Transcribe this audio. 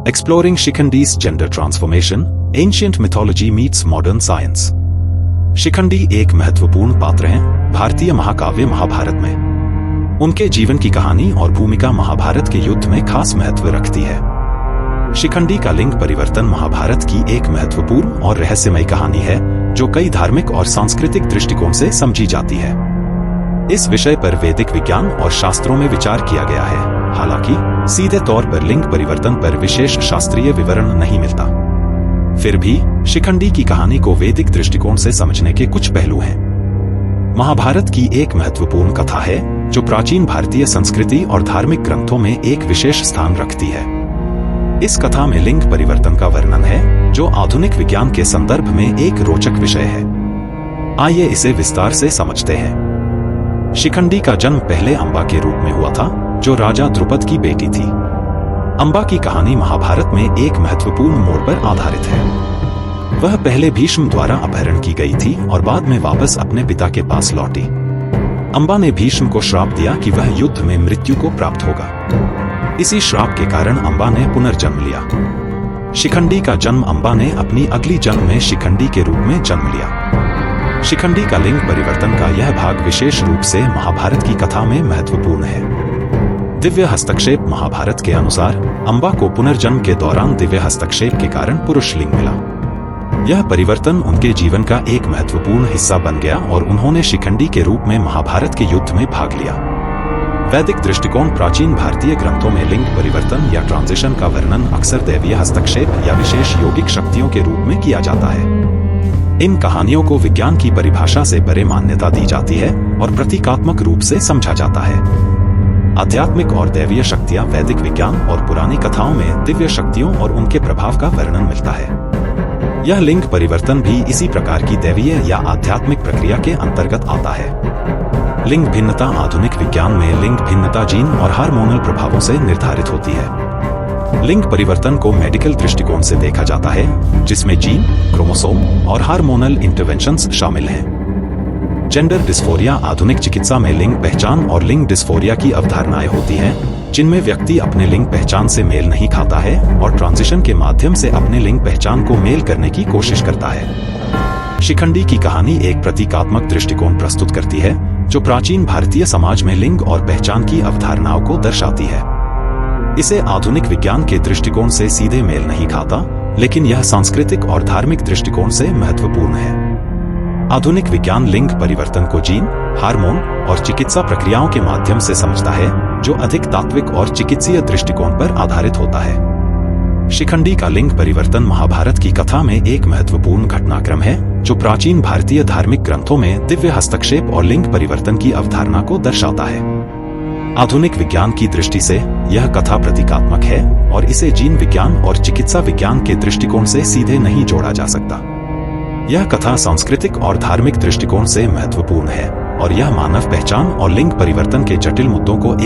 Exploring Shikhandi's Gender Transformation, Ancient Mythology Meets Modern Science। Shikhandi एक महत्वपूर्ण पात्र हैं भारतीय महाकाव्य महाभारत में। उनके जीवन की कहानी और भूमिका महाभारत के युद्ध में खास महत्व रखती है। शिखंडी का लिंग परिवर्तन महाभारत की एक महत्वपूर्ण और रहस्यमयी कहानी है जो कई धार्मिक और सांस्कृतिक दृष्टिकोण से समझी जाती है। इस विषय पर वैदिक विज्ञान और शास्त्रों में विचार किया गया है, हालांकि सीधे तौर पर लिंग परिवर्तन पर विशेष शास्त्रीय विवरण नहीं मिलता। फिर भी शिखंडी की कहानी को वैदिक दृष्टिकोण से समझने के कुछ पहलू हैं। महाभारत की एक महत्वपूर्ण कथा है जो प्राचीन भारतीय संस्कृति और धार्मिक ग्रंथों में एक विशेष स्थान रखती है। इस कथा में लिंग परिवर्तन का वर्णन है जो आधुनिक विज्ञान के संदर्भ में एक रोचक विषय है। आइए इसे विस्तार से समझते हैं। शिखंडी का जन्म पहले अंबा के रूप में हुआ था जो राजा द्रुपद की बेटी थी। अंबा की कहानी महाभारत में एक महत्वपूर्ण मोड़ पर आधारित है। वह पहले भीष्म द्वारा अपहरण की गई थी और बाद में वापस अपने पिता के पास लौटी। अंबा ने भीष्म को श्राप दिया कि वह युद्ध में मृत्यु को प्राप्त होगा। इसी श्राप के कारण अंबा ने पुनर्जन्म लिया। शिखंडी का जन्म अंबा ने अपनी अगली जन्म में शिखंडी के रूप में जन्म लिया। शिखंडी का लिंग परिवर्तन का यह भाग विशेष रूप से महाभारत की कथा में महत्वपूर्ण है। दिव्य हस्तक्षेप महाभारत के अनुसार अंबा को पुनर्जन्म के दौरान दिव्य हस्तक्षेप के कारण पुरुष लिंग मिला। यह परिवर्तन उनके जीवन का एक महत्वपूर्ण हिस्सा बन गया और उन्होंने शिखंडी के रूप में महाभारत के युद्ध में भाग लिया। वैदिक दृष्टिकोण प्राचीन भारतीय ग्रंथों में लिंग परिवर्तन या ट्रांजिशन का वर्णन अक्सर दैवीय हस्तक्षेप या विशेष यौगिक शक्तियों के रूप में किया जाता है। इन कहानियों को विज्ञान की परिभाषा से परे मान्यता दी जाती है और प्रतीकात्मक रूप से समझा जाता है। आध्यात्मिक और दैवीय शक्तियां वैदिक विज्ञान और पुरानी कथाओं में दिव्य शक्तियों और उनके प्रभाव का वर्णन मिलता है। यह लिंग परिवर्तन भी इसी प्रकार की दैवीय या आध्यात्मिक प्रक्रिया के अंतर्गत आता है। लिंग भिन्नता आधुनिक विज्ञान में लिंग भिन्नता जीन और हार्मोनल प्रभावों से निर्धारित होती है। लिंग परिवर्तन को मेडिकल दृष्टिकोण से देखा जाता है जिसमें जीन, क्रोमोसोम और हार्मोनल इंटरवेंशंस शामिल हैं। जेंडर डिस्फोरिया आधुनिक चिकित्सा में लिंग पहचान और लिंग डिस्फोरिया की अवधारणाएं होती हैं जिनमें व्यक्ति अपने लिंग पहचान से मेल नहीं खाता है और ट्रांजिशन के माध्यम से अपने लिंग पहचान को मेल करने की कोशिश करता है। शिखंडी की कहानी एक प्रतीकात्मक दृष्टिकोण प्रस्तुत करती है जो प्राचीन भारतीय समाज में लिंग और पहचान की अवधारणाओं को दर्शाती है। इसे आधुनिक विज्ञान के दृष्टिकोण से सीधे मेल नहीं खाता, लेकिन यह सांस्कृतिक और धार्मिक दृष्टिकोण से महत्वपूर्ण है। आधुनिक विज्ञान लिंग परिवर्तन को जीन, हार्मोन और चिकित्सा प्रक्रियाओं के माध्यम से समझता है जो अधिक तात्विक और चिकित्सीय दृष्टिकोण पर आधारित होता है। शिखंडी का लिंग परिवर्तन महाभारत की कथा में एक महत्वपूर्ण घटनाक्रम है जो प्राचीन भारतीय धार्मिक ग्रंथों में दिव्य हस्तक्षेप और लिंग परिवर्तन की अवधारणा को दर्शाता है। आधुनिक विज्ञान की दृष्टि से यह कथा प्रतीकात्मक है और इसे जीन विज्ञान और चिकित्सा विज्ञान के दृष्टिकोण से सीधे नहीं जोड़ा जा सकता। यह कथा सांस्कृतिक और धार्मिक दृष्टिकोण से महत्वपूर्ण है और यह मानव पहचान और लिंग परिवर्तन के जटिल मुद्दों को एक